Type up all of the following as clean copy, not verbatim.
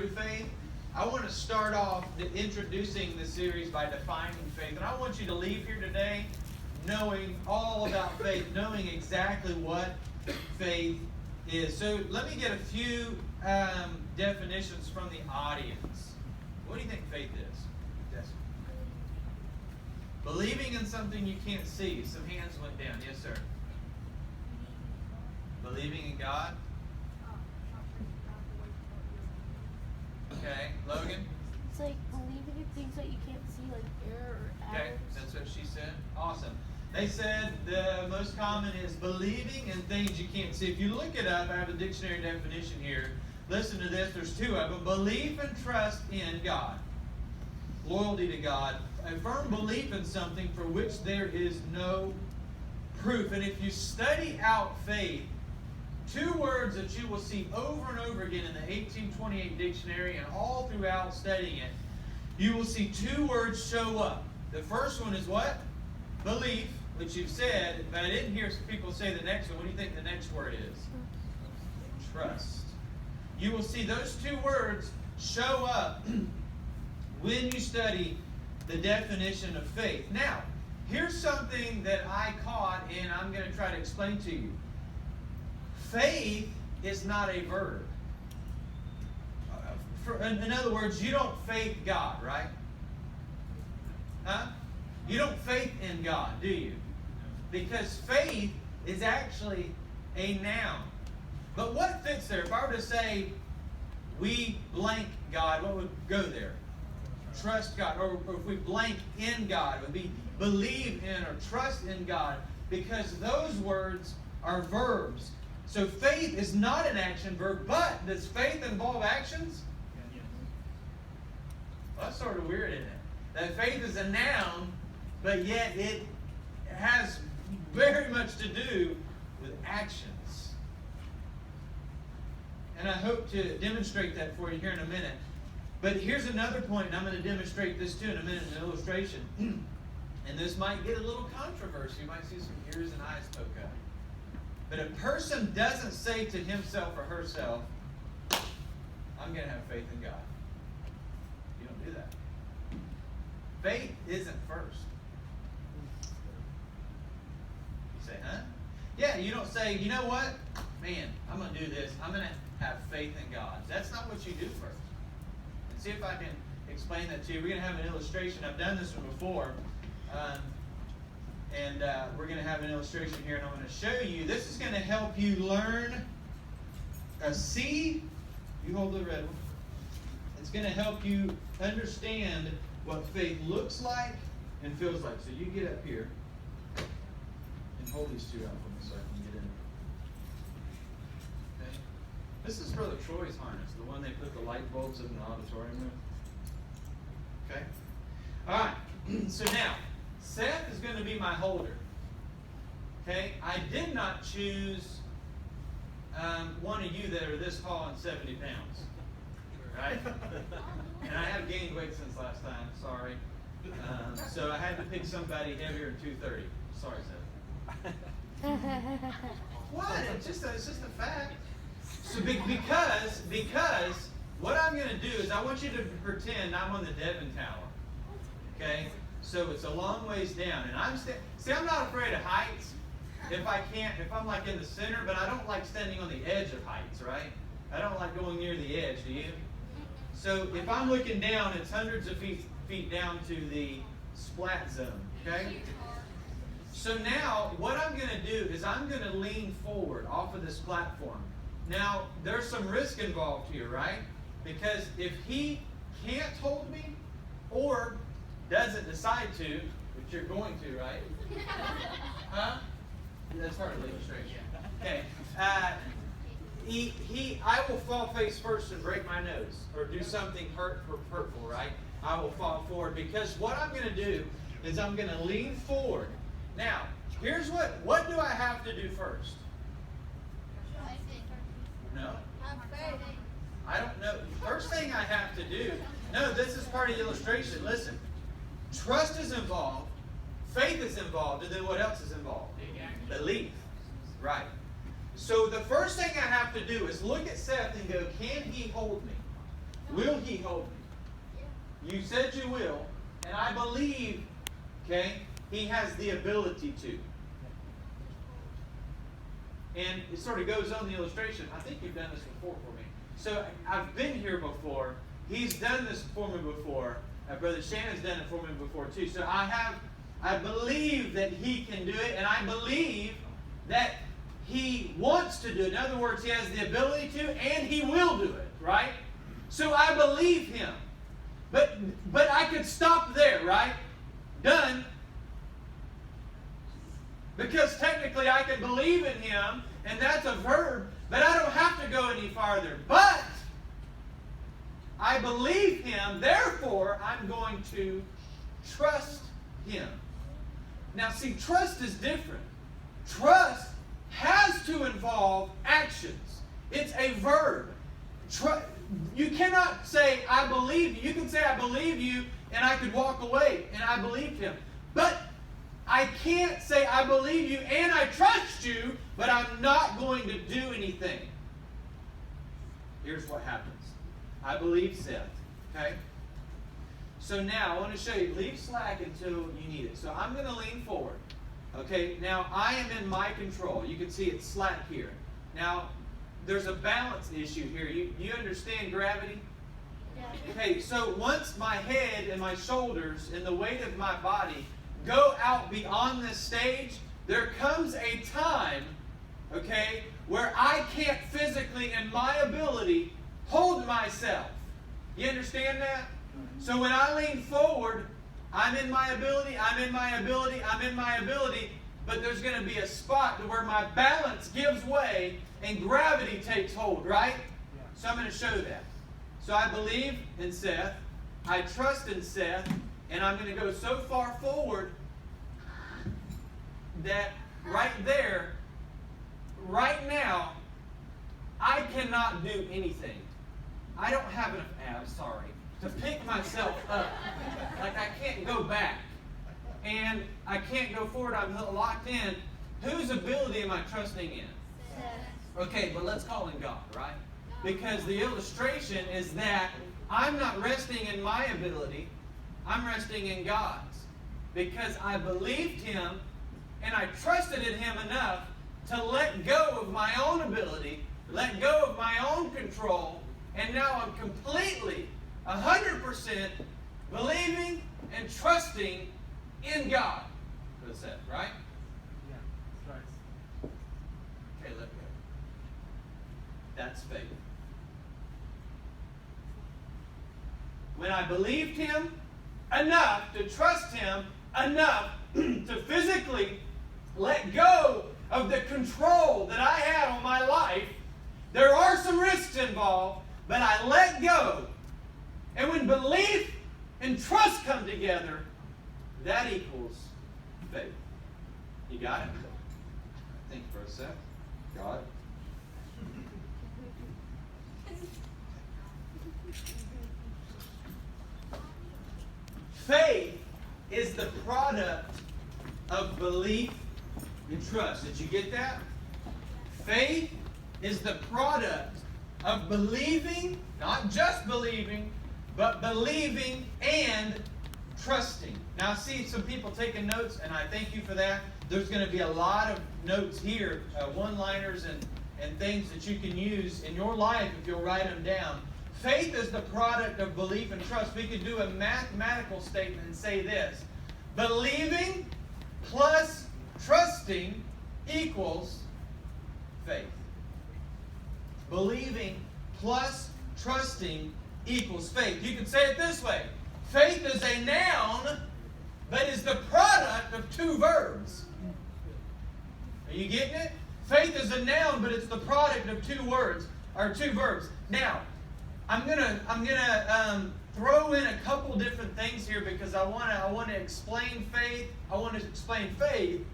true faith, I want to start off introducing the series by defining faith. And I want you to leave here today knowing all about faith, knowing exactly what faith is. So let me get a few definitions from the audience. What do you think faith is? Yes. Believing in something you can't see. Some hands went down. Yes, sir. Believing in God. Okay, Logan? It's like believing in things that you can't see, like air or atoms. Okay, that's what she said. Awesome. They said the most common is believing in things you can't see. If you look it up, I have a dictionary definition here. Listen to this. There's two of them. Belief and trust in God. Loyalty to God. A firm belief in something for which there is no proof. And if you study out faith, two words that you will see over and over again in the 1828 dictionary and all throughout studying it, you will see two words show up. The first one is what? Belief, which you've said, but I didn't hear people say the next one. What do you think the next word is? Trust. You will see those two words show up when you study the definition of faith. Now, here's something that I caught, and I'm going to try to explain to you. Faith is not a verb. In other words, you don't faith God, right? Huh? You don't faith in God, do you? Because faith is actually a noun. But what fits there? If I were to say, we blank God, what would go there? Trust God. Or if we blank in God, it would be believe in or trust in God. Because those words are verbs. So faith is not an action verb, but does faith involve actions? Well, that's sort of weird, isn't it? That faith is a noun, but yet it has very much to do with actions. And I hope to demonstrate that for you here in a minute. But here's another point, and I'm going to demonstrate this too in a minute in an illustration. And this might get a little controversy. You might see some ears and eyes poke up. But a person doesn't say to himself or herself, I'm going to have faith in God. You don't do that. Faith isn't first. You say, huh? Yeah, you don't say, you know what? Man, I'm going to do this. I'm going to have faith in God. That's not what you do first. And see if I can explain that to you. We're going to have an illustration. I've done this one before. And we're going to have an illustration here, and I'm going to show you. This is going to help you learn see. You hold the red one. It's going to help you understand what faith looks like and feels like. So you get up here and hold these two out for me so I can get in. Okay. This is Brother Troy's harness, the one they put the light bulbs in the auditorium with. Okay. All right. So now, Seth is going to be my holder. Okay? I did not choose one of you that are this tall and 70 pounds. Right? And I have gained weight since last time. Sorry. So I had to pick somebody heavier than 230. Sorry, Seth. What? It's just a fact. So because what I'm going to do is I want you to pretend I'm on the Devon Tower. Okay? So it's a long ways down, and I'm not afraid of heights. If I'm like in the center, but I don't like standing on the edge of heights, right? I don't like going near the edge. Do you? So if I'm looking down, it's hundreds of feet down to the splat zone. Okay. So now what I'm going to do is I'm going to lean forward off of this platform. Now there's some risk involved here, right? Because if he can't hold me, or doesn't decide to, which you're going to, right? Huh? That's part of the illustration. Okay. I will fall face first and break my nose, or do something hurtful, right? I will fall forward, because what I'm going to do is I'm going to lean forward. Now, here's what do I have to do first? No. I don't know. First thing I have to do, no, this is part of the illustration. Listen. Trust is involved, faith is involved, and then what else is involved? Belief. Right. So the first thing I have to do is look at Seth and go, can he hold me? Will He hold me? You said you will, and I believe, okay, He has the ability to. And it sort of goes on the illustration. I think you've done this before for me. So I've been here before. He's done this for me before. Brother Shannon's done it for me before too. So I believe that He can do it, and I believe that He wants to do it. In other words, He has the ability to, and He will do it, right? So I believe Him. But I could stop there, right? Done. Because technically I can believe in Him, and that's a verb, but I don't have to go any farther. But I believe Him, therefore I'm going to trust Him. Now see, trust is different. Trust has to involve actions. It's a verb. You cannot say, I believe you. You can say, I believe you, and I could walk away, and I believed Him. But I can't say, I believe you, and I trust you, but I'm not going to do anything. Here's what happens. I believe Seth. Okay? So now, I want to show you, leave slack until you need it. So I'm going to lean forward. Okay? Now, I am in my control. You can see it's slack here. Now, there's a balance issue here. You understand gravity? Yeah. Okay, so once my head and my shoulders and the weight of my body go out beyond this stage, there comes a time, okay, where I can't physically, in my ability, hold myself. You understand that? So when I lean forward, I'm in my ability, I'm in my ability, I'm in my ability, but there's going to be a spot where my balance gives way and gravity takes hold, right? Yeah. So I'm going to show that. So I believe in Seth, I trust in Seth, and I'm going to go so far forward that right there, right now, I cannot do anything. I don't have enough abs, sorry, to pick myself up. Like I can't go back. And I can't go forward. I'm locked in. Whose ability am I trusting in? Okay, but let's call in God, right? Because the illustration is that I'm not resting in my ability. I'm resting in God's. Because I believed Him and I trusted in Him enough to let go of my own ability, let go of my own control, and now I'm completely, 100% believing and trusting in God. That's it, right? Yeah, that's right. Okay, let go. That's faith. When I believed Him enough to trust Him enough to physically let go of the control that I had on my life, there are some risks involved, but I let go. And when belief and trust come together, that equals faith. You got it? Think for a sec. God. Faith is the product of belief and trust. Did you get that? Faith is the product of believing, not just believing, but believing and trusting. Now, I see some people taking notes, and I thank you for that. There's going to be a lot of notes here, one-liners and things that you can use in your life if you'll write them down. Faith is the product of belief and trust. We could do a mathematical statement and say this: believing plus trusting equals faith. Believing plus trusting equals faith. You can say it this way: faith is a noun, but is the product of two verbs. Are you getting it? Faith is a noun, but it's the product of two words, or two verbs. Now, I'm gonna throw in a couple different things here because I want to explain faith. I want to explain faith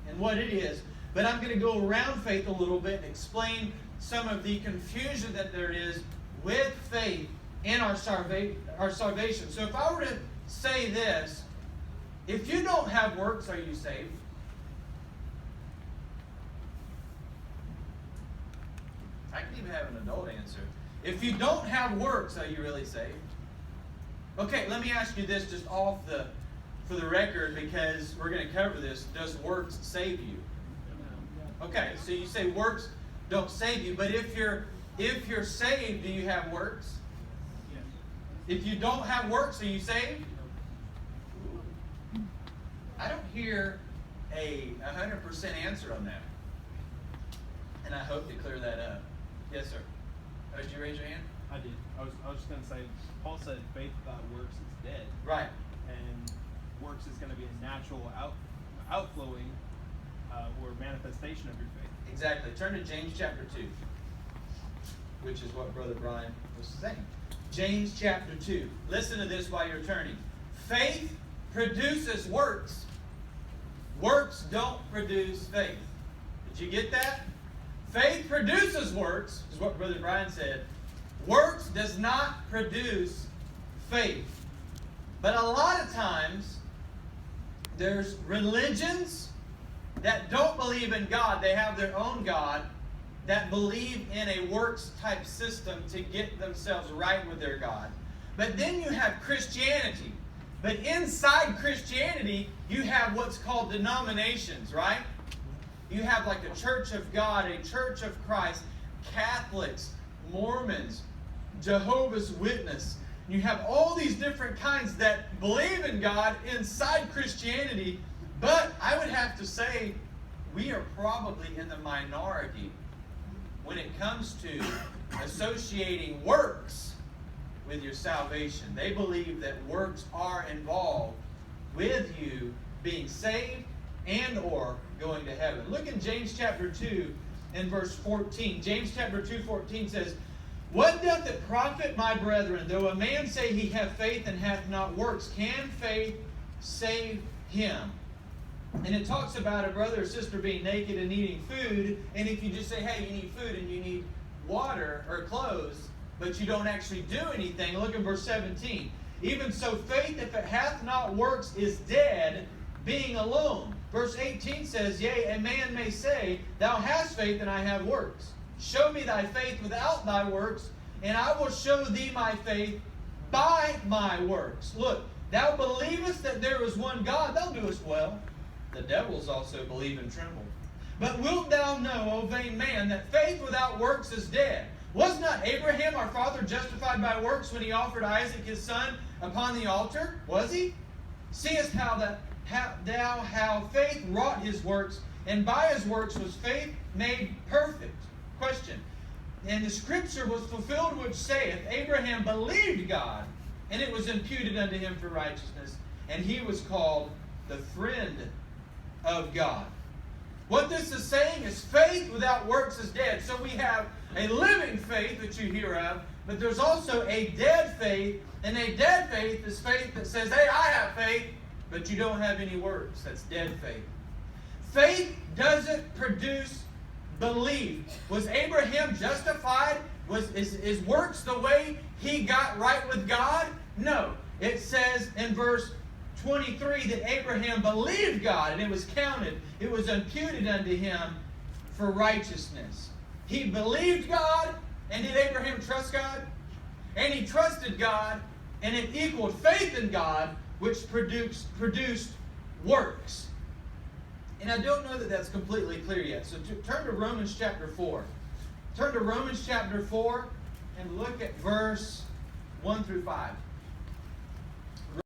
and what it is, but I'm going to go around faith a little bit and explain some of the confusion that there is with faith in our salvation. So if I were to say this: if you don't have works, are you saved? I can even have an adult answer. If you don't have works, are you really saved? Okay, let me ask you this just for the record, because we're going to cover this. Does works save you? Okay, so you say works don't save you, but if you're saved, do you have works? If you don't have works, are you saved? I don't hear a 100% answer on that. And I hope to clear that up. Yes, sir. Oh, did you raise your hand? I did. I was just going to say, Paul said faith without works is dead. Right. And works is going to be a natural outflowing or manifestation of your faith. Exactly. Turn to James chapter 2, which is what Brother Bryan was saying. James chapter 2. Listen to this while you're turning. Faith produces works. Works don't produce faith. Did you get that? Faith produces works, is what Brother Bryan said. Works does not produce faith. But a lot of times, there's religions that don't believe in God. They have their own God that believe in a works type system to get themselves right with their God. But then you have Christianity. But inside Christianity, you have what's called denominations, right? You have like a Church of God, a Church of Christ, Catholics, Mormons, Jehovah's Witness. You have all these different kinds that believe in God inside Christianity, but I would have to say we are probably in the minority when it comes to associating works with your salvation. They believe that works are involved with you being saved and or going to heaven. Look in James chapter 2 and verse 14. James chapter 2:14 says, "What doth it profit, my brethren, though a man say he have faith and hath not works? Can faith save him?" And it talks about a brother or sister being naked and needing food. And if you just say, hey, you need food and you need water or clothes, but you don't actually do anything, look in verse 17. "Even so faith, if it hath not works, is dead, being alone." Verse 18 says, "Yea, a man may say, Thou hast faith, and I have works. Show me thy faith without thy works, and I will show thee my faith by my works. Look, thou believest that there is one God, thou doest well. The devils also believe and tremble. But wilt thou know, O vain man, that faith without works is dead? Was not Abraham our father justified by works when he offered Isaac his son upon the altar? Was he? Seest how faith wrought his works, and by his works was faith made perfect." Question. "And the scripture was fulfilled which saith, Abraham believed God, and it was imputed unto him for righteousness, and he was called the friend of God." What this is saying is faith without works is dead. So we have a living faith that you hear of, but there's also a dead faith, and a dead faith is faith that says, hey, I have faith, but you don't have any works. That's dead faith. Faith doesn't produce belief. Was Abraham justified? Is works the way he got right with God? No. It says in verse 23 that Abraham believed God, and it was counted, it was imputed unto him for righteousness. He believed God, and did Abraham trust God? And he trusted God, and it equaled faith in God, which produced works. And I don't know that that's completely clear yet. So turn to Romans chapter 4. Turn to Romans chapter 4 and look at verse 1 through 5.